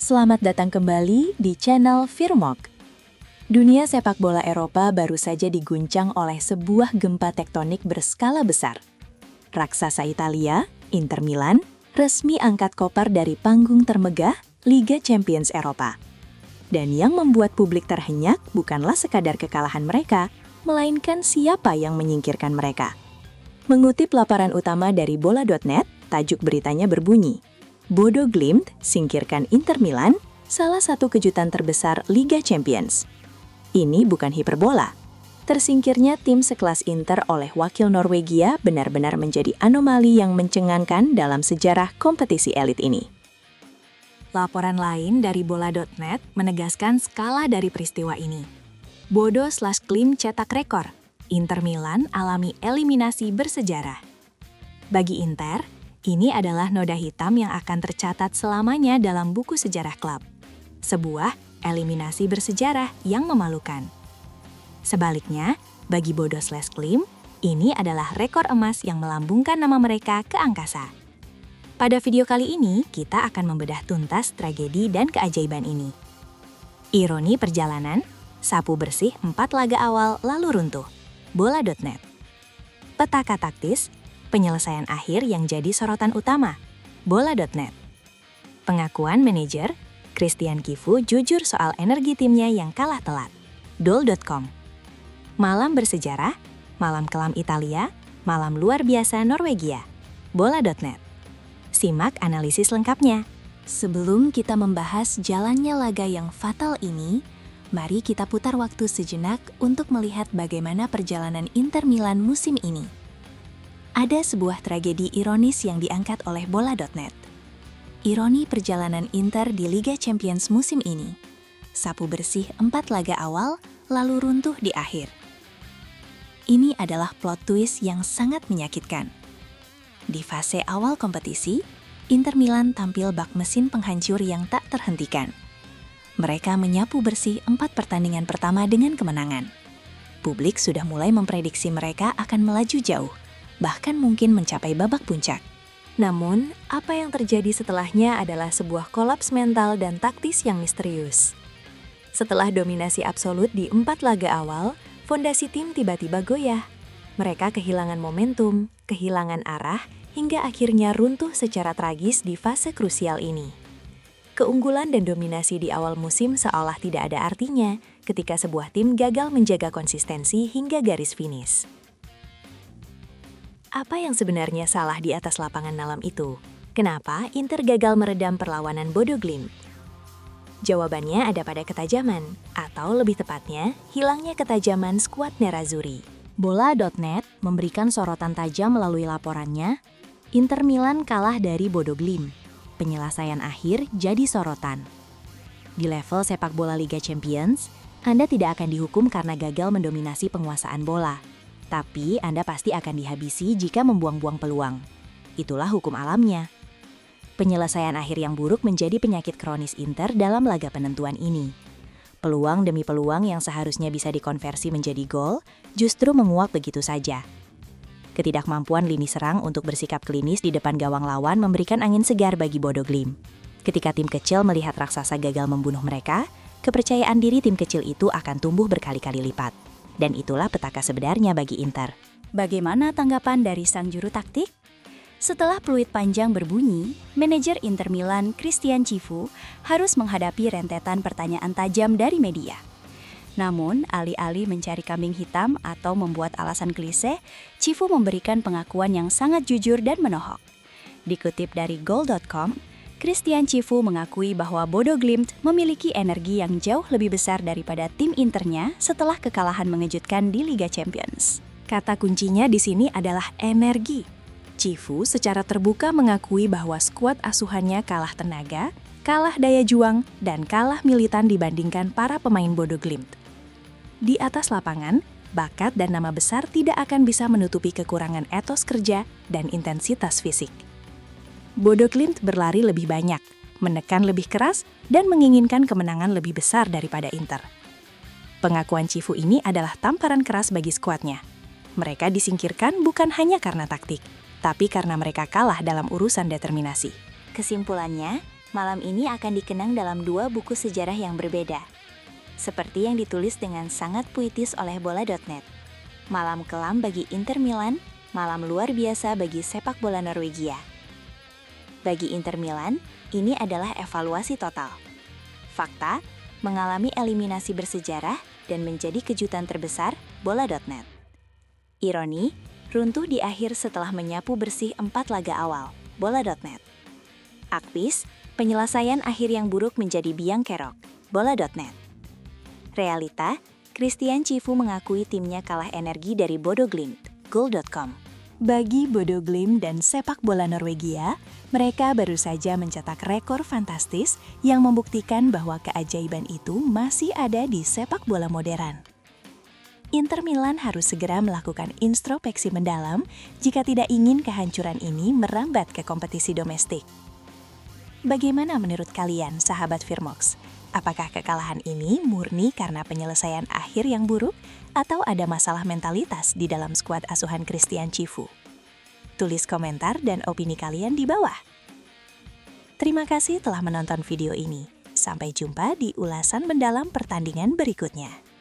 Selamat datang kembali di channel Firmok. Dunia sepak bola Eropa baru saja diguncang oleh sebuah gempa tektonik berskala besar. Raksasa Italia, Inter Milan, resmi angkat koper dari panggung termegah Liga Champions Eropa. Dan yang membuat publik terhenyak bukanlah sekadar kekalahan mereka, melainkan siapa yang menyingkirkan mereka. Mengutip laporan utama dari bola.net, tajuk beritanya berbunyi, Bodo Glimt singkirkan Inter Milan, salah satu kejutan terbesar Liga Champions. Ini bukan hiperbola. Tersingkirnya tim sekelas Inter oleh wakil Norwegia benar-benar menjadi anomali yang mencengangkan dalam sejarah kompetisi elit ini. Laporan lain dari bola.net menegaskan skala dari peristiwa ini. Bodo/Glimt cetak rekor. Inter Milan alami eliminasi bersejarah. Bagi Inter, ini adalah noda hitam yang akan tercatat selamanya dalam buku sejarah klub. Sebuah eliminasi bersejarah yang memalukan. Sebaliknya, bagi Bodo/Glimt, ini adalah rekor emas yang melambungkan nama mereka ke angkasa. Pada video kali ini, kita akan membedah tuntas tragedi dan keajaiban ini. Ironi perjalanan, sapu bersih 4 laga awal lalu runtuh. Bola.net. Petaka taktis, penyelesaian akhir yang jadi sorotan utama. Bola.net. Pengakuan manajer, Christian Cifu jujur soal energi timnya yang kalah telat. Dol.com. Malam bersejarah, malam kelam Italia, malam luar biasa Norwegia. Bola.net. Simak analisis lengkapnya. Sebelum kita membahas jalannya laga yang fatal ini, mari kita putar waktu sejenak untuk melihat bagaimana perjalanan Inter Milan musim ini. Ada sebuah tragedi ironis yang diangkat oleh bola.net. Ironi perjalanan Inter di Liga Champions musim ini. Sapu bersih 4 laga awal, lalu runtuh di akhir. Ini adalah plot twist yang sangat menyakitkan. Di fase awal kompetisi, Inter Milan tampil bak mesin penghancur yang tak terhentikan. Mereka menyapu bersih 4 pertandingan pertama dengan kemenangan. Publik sudah mulai memprediksi mereka akan melaju jauh, bahkan mungkin mencapai babak puncak. Namun, apa yang terjadi setelahnya adalah sebuah kolaps mental dan taktis yang misterius. Setelah dominasi absolut di 4 laga awal, fondasi tim tiba-tiba goyah. Mereka kehilangan momentum, kehilangan arah, hingga akhirnya runtuh secara tragis di fase krusial ini. Keunggulan dan dominasi di awal musim seolah tidak ada artinya ketika sebuah tim gagal menjaga konsistensi hingga garis finish. Apa yang sebenarnya salah di atas lapangan malam itu? Kenapa Inter gagal meredam perlawanan Bodo Glimt? Jawabannya ada pada ketajaman, atau lebih tepatnya, hilangnya ketajaman skuad Nerazzurri. Bola.net memberikan sorotan tajam melalui laporannya, Inter Milan kalah dari Bodo Glimt. Penyelesaian akhir jadi sorotan. Di level sepak bola Liga Champions, Anda tidak akan dihukum karena gagal mendominasi penguasaan bola. Tapi Anda pasti akan dihabisi jika membuang-buang peluang. Itulah hukum alamnya. Penyelesaian akhir yang buruk menjadi penyakit kronis Inter dalam laga penentuan ini. Peluang demi peluang yang seharusnya bisa dikonversi menjadi gol, justru menguap begitu saja. Ketidakmampuan lini serang untuk bersikap klinis di depan gawang lawan memberikan angin segar bagi Bodo Glimt. Ketika tim kecil melihat raksasa gagal membunuh mereka, kepercayaan diri tim kecil itu akan tumbuh berkali-kali lipat. Dan itulah petaka sebenarnya bagi Inter. Bagaimana tanggapan dari sang juru taktik? Setelah peluit panjang berbunyi, manajer Inter Milan Christian Cifu harus menghadapi rentetan pertanyaan tajam dari media. Namun, alih-alih mencari kambing hitam atau membuat alasan klise, Cifu memberikan pengakuan yang sangat jujur dan menohok. Dikutip dari Goal.com, Christian Cifu mengakui bahwa Bodo Glimt memiliki energi yang jauh lebih besar daripada tim Internya setelah kekalahan mengejutkan di Liga Champions. Kata kuncinya di sini adalah energi. Cifu secara terbuka mengakui bahwa skuad asuhannya kalah tenaga, kalah daya juang, dan kalah militan dibandingkan para pemain Bodo Glimt. Di atas lapangan, bakat dan nama besar tidak akan bisa menutupi kekurangan etos kerja dan intensitas fisik. Bodo Glimt berlari lebih banyak, menekan lebih keras, dan menginginkan kemenangan lebih besar daripada Inter. Pengakuan Cifu ini adalah tamparan keras bagi skuadnya. Mereka disingkirkan bukan hanya karena taktik, tapi karena mereka kalah dalam urusan determinasi. Kesimpulannya, Malam ini akan dikenang dalam dua buku sejarah yang berbeda. Seperti yang ditulis dengan sangat puitis oleh bola.net. Malam kelam bagi Inter Milan, malam luar biasa bagi sepak bola Norwegia. Bagi Inter Milan, ini adalah evaluasi total. Fakta, mengalami eliminasi bersejarah dan menjadi kejutan terbesar, bola.net. Ironi, runtuh di akhir setelah menyapu bersih 4 laga awal, bola.net. Akpis, penyelesaian akhir yang buruk menjadi biang kerok, bola.net. Realita, Christian Cifu mengakui timnya kalah energi dari Bodo Glimt, goal.com. Bagi Bodo Glimt dan sepak bola Norwegia, mereka baru saja mencetak rekor fantastis yang membuktikan bahwa keajaiban itu masih ada di sepak bola modern. Inter Milan harus segera melakukan introspeksi mendalam jika tidak ingin kehancuran ini merambat ke kompetisi domestik. Bagaimana menurut kalian, sahabat Firmox? Apakah kekalahan ini murni karena penyelesaian akhir yang buruk atau ada masalah mentalitas di dalam skuad asuhan Christian Cifu? Tulis komentar dan opini kalian di bawah. Terima kasih telah menonton video ini. Sampai jumpa di ulasan mendalam pertandingan berikutnya.